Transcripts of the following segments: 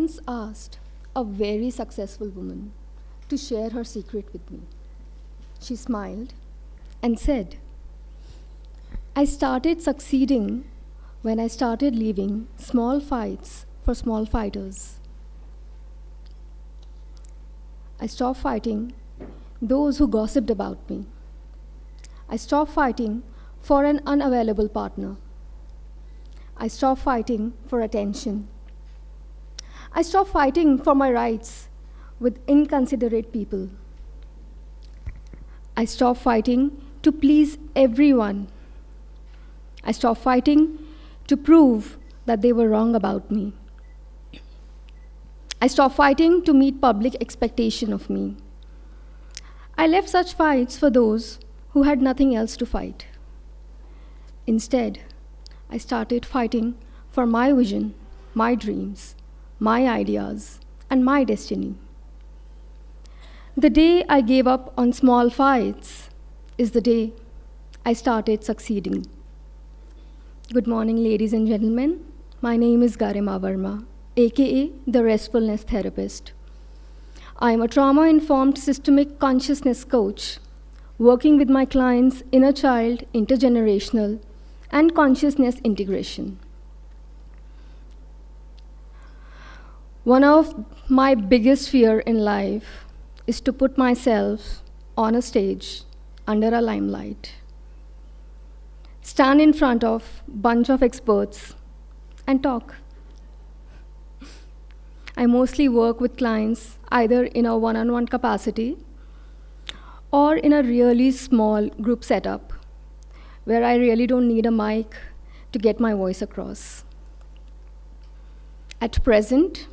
once asked a very successful woman to share her secret with me. She smiled and said, I started succeeding when I started leaving small fights for small fighters. I stopped fighting those who gossiped about me. I stopped fighting for an unavailable partner. I stopped fighting for attention. I stopped fighting for my rights with inconsiderate people. I stopped fighting to please everyone. I stopped fighting to prove that they were wrong about me. I stopped fighting to meet public expectation of me. I left such fights for those who had nothing else to fight. Instead, I started fighting for my vision, my dreams, my ideas, and my destiny. The day I gave up on small fights is the day I started succeeding. Good morning, ladies and gentlemen. My name is Garima Verma, aka the Restfulness Therapist. I am a trauma-informed systemic consciousness coach, working with my clients' inner child, intergenerational, and consciousness integration. One of my biggest fear in life is to put myself on a stage under a limelight, stand in front of a bunch of experts and talk. I mostly work with clients either in a one-on-one capacity or in a really small group setup where I really don't need a mic to get my voice across. At present,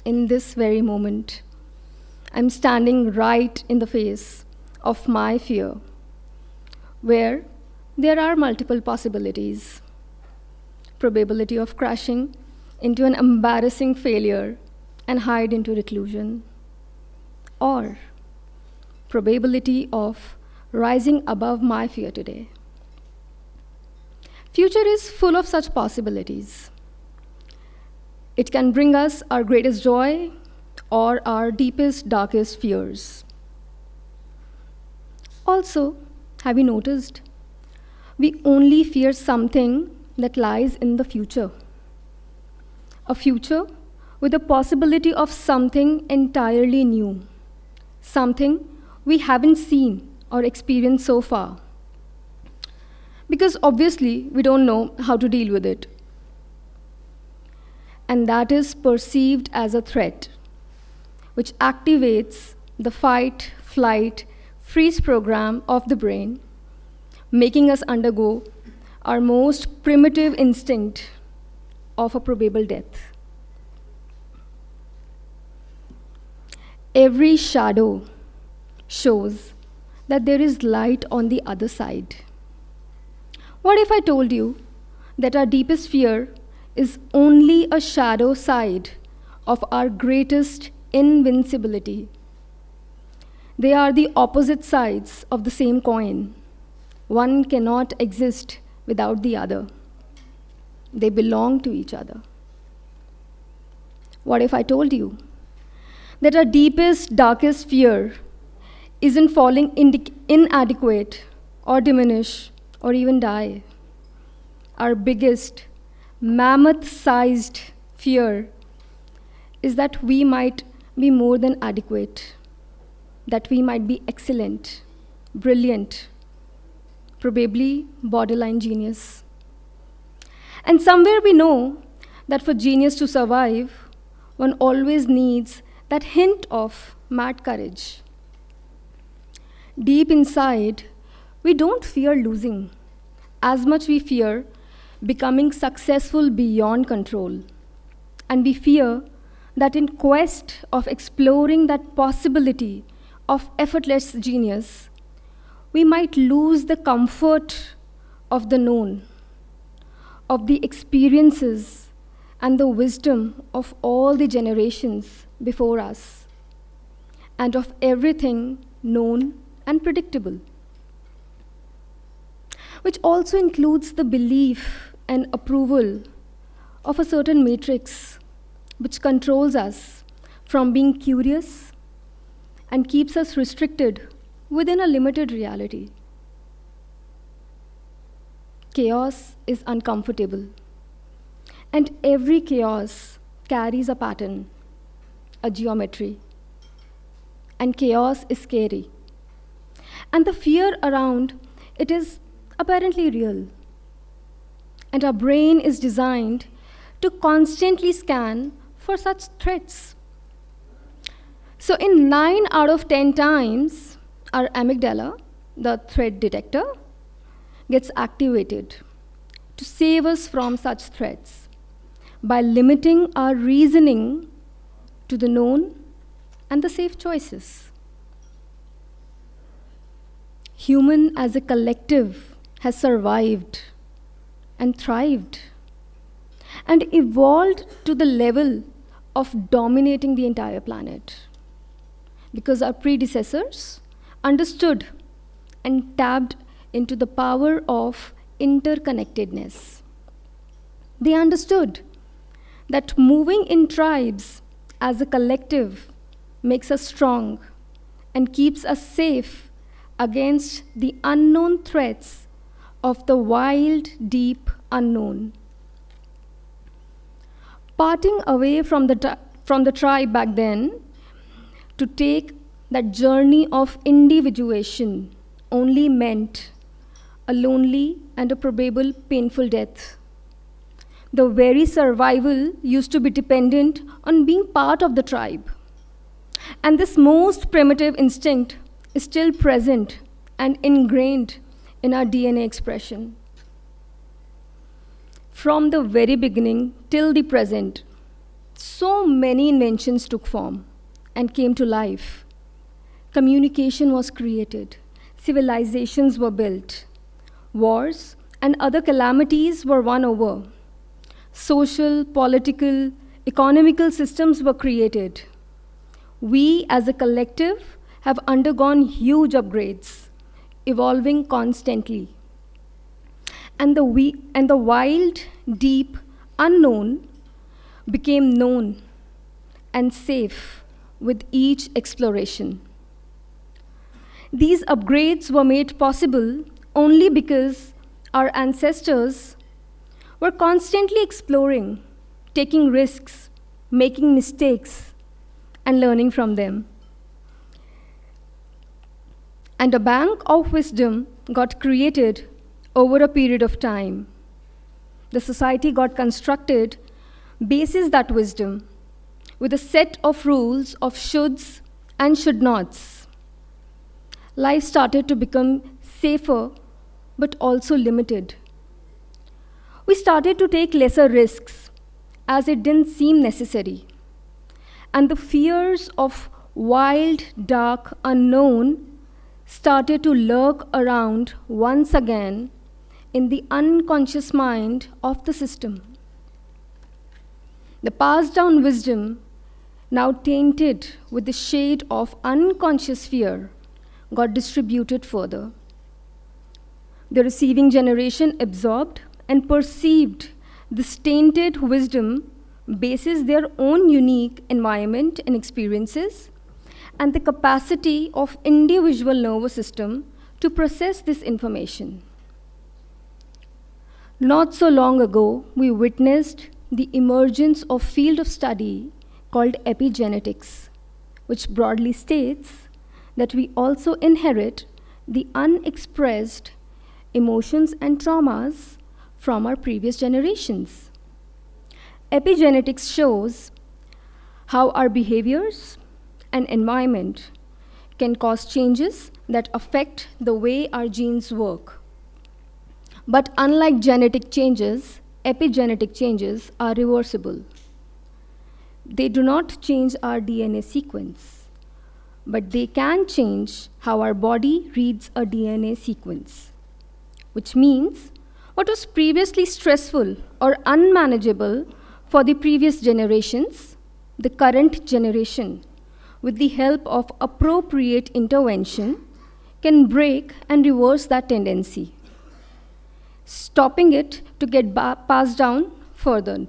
in this very moment, I'm standing right in the face of my fear, where there are multiple possibilities. Probability of crashing into an embarrassing failure and hide into reclusion, or probability of rising above my fear today. Future is full of such possibilities. It can bring us our greatest joy or our deepest, darkest fears. Also, have you noticed? We only fear something that lies in the future. A future with the possibility of something entirely new, something we haven't seen or experienced so far. Because obviously, we don't know how to deal with it. And that is perceived as a threat, which activates the fight, flight, freeze program of the brain, making us undergo our most primitive instinct of a probable death. Every shadow shows that there is light on the other side. What if I told you that our deepest fear is only a shadow side of our greatest invincibility? They are the opposite sides of the same coin. One cannot exist without the other. They belong to each other. What if I told you that our deepest, darkest fear isn't falling inadequate or diminish or even die? Our biggest, mammoth-sized fear is that we might be more than adequate, that we might be excellent, brilliant, probably borderline genius. And somewhere we know that for genius to survive, one always needs that hint of mad courage. Deep inside, we don't fear losing as much we fear becoming successful beyond control. And we fear that in quest of exploring that possibility of effortless genius, we might lose the comfort of the known, of the experiences and the wisdom of all the generations before us, and of everything known and predictable, which also includes the belief and approval of a certain matrix which controls us from being curious and keeps us restricted within a limited reality. Chaos is uncomfortable, and every chaos carries a pattern, a geometry. And chaos is scary. And the fear around it is apparently real. And our brain is designed to constantly scan for such threats. So in 9 out of 10 times, our amygdala, the threat detector, gets activated to save us from such threats by limiting our reasoning to the known and the safe choices. Human as a collective has survived and thrived and evolved to the level of dominating the entire planet because our predecessors understood and tapped into the power of interconnectedness. They understood that moving in tribes as a collective makes us strong and keeps us safe against the unknown threats of the wild, deep unknown. Parting away from the tribe back then to take that journey of individuation only meant a lonely and a probable painful death. The very survival used to be dependent on being part of the tribe. And this most primitive instinct is still present and ingrained in our DNA expression. From the very beginning till the present, so many inventions took form and came to life. Communication was created, civilizations were built, wars and other calamities were won over. Social, political, economical systems were created. We as a collective have undergone huge upgrades, evolving constantly. And the wild, deep, unknown became known and safe with each exploration. These upgrades were made possible only because our ancestors were constantly exploring, taking risks, making mistakes, and learning from them. And a bank of wisdom got created over a period of time. The society got constructed basis that wisdom with a set of rules of shoulds and should nots. Life started to become safer but also limited. We started to take lesser risks as it didn't seem necessary. And the fears of wild, dark, unknown started to lurk around once again in the unconscious mind of the system. The passed down wisdom, now tainted with the shade of unconscious fear, got distributed further. The receiving generation absorbed and perceived this tainted wisdom basis their own unique environment and experiences and the capacity of individual nervous system to process this information. Not so long ago, we witnessed the emergence of field of study called epigenetics, which broadly states that we also inherit the unexpressed emotions and traumas from our previous generations. Epigenetics shows how our behaviors and environment can cause changes that affect the way our genes work. But unlike genetic changes, epigenetic changes are reversible. They do not change our DNA sequence, but they can change how our body reads a DNA sequence, which means what was previously stressful or unmanageable for the previous generations, the current generation, with the help of appropriate intervention, can break and reverse that tendency, stopping it to get passed down further.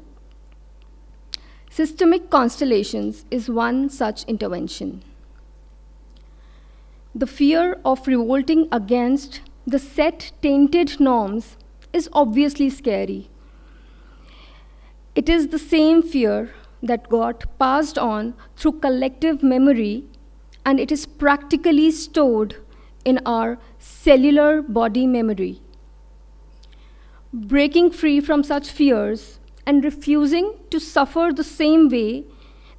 Systemic constellations is one such intervention. The fear of revolting against the set tainted norms is obviously scary. It is the same fear that got passed on through collective memory, and it is practically stored in our cellular body memory. Breaking free from such fears and refusing to suffer the same way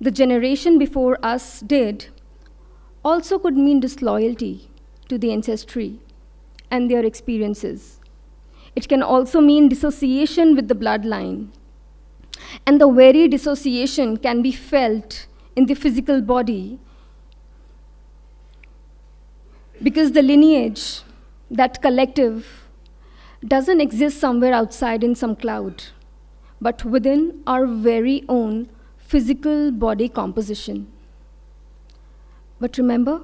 the generation before us did also could mean disloyalty to the ancestry and their experiences. It can also mean dissociation with the bloodline. And the very dissociation can be felt in the physical body because the lineage, that collective, doesn't exist somewhere outside in some cloud, but within our very own physical body composition. But remember,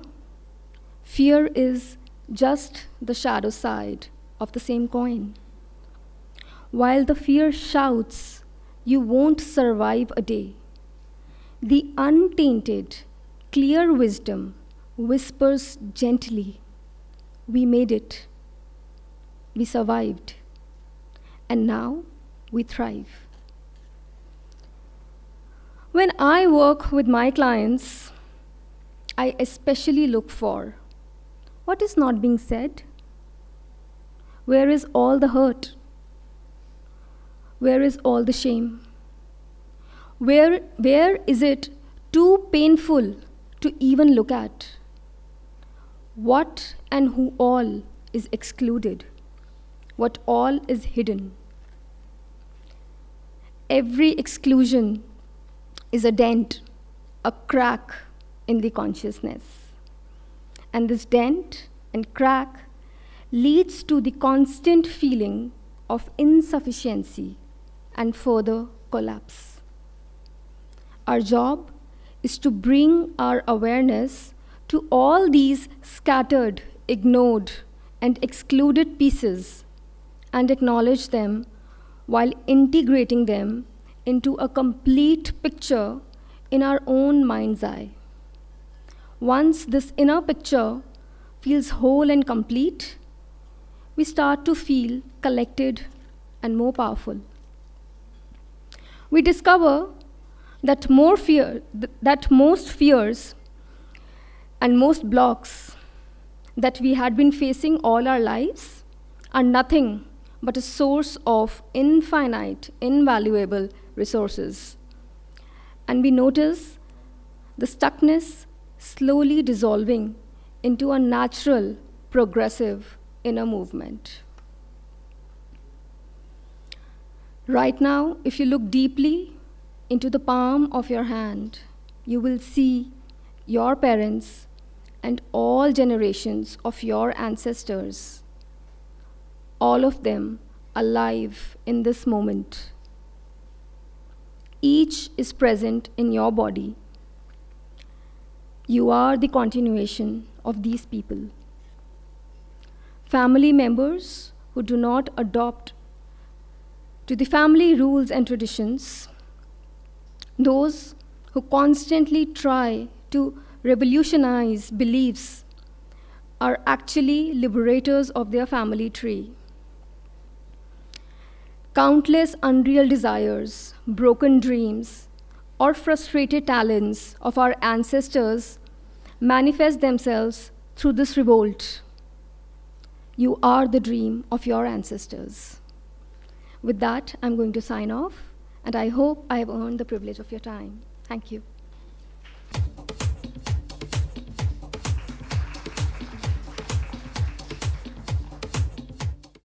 fear is just the shadow side of the same coin. While the fear shouts, "You won't survive a day," the untainted, clear wisdom whispers gently, "We made it. We survived. And now we thrive." When I work with my clients, I especially look for what is not being said. Where is all the hurt? Where is all the shame? Where is it too painful to even look at? What and who all is excluded? What all is hidden? Every exclusion is a dent, a crack in the consciousness. And this dent and crack leads to the constant feeling of insufficiency and further collapse. Our job is to bring our awareness to all these scattered, ignored, and excluded pieces and acknowledge them while integrating them into a complete picture in our own mind's eye. Once this inner picture feels whole and complete, we start to feel collected and more powerful. We discover that most fears and most blocks that we had been facing all our lives are nothing but a source of infinite, invaluable resources. And we notice the stuckness slowly dissolving into a natural, progressive inner movement. Right now, if you look deeply into the palm of your hand, you will see your parents and all generations of your ancestors, all of them alive in this moment. Each is present in your body. You are the continuation of these people. Family members who do not adopt to the family rules and traditions, those who constantly try to revolutionize beliefs, are actually liberators of their family tree. Countless unreal desires, broken dreams, or frustrated talents of our ancestors manifest themselves through this revolt. You are the dream of your ancestors. With that, I'm going to sign off, and I hope I have earned the privilege of your time. Thank you.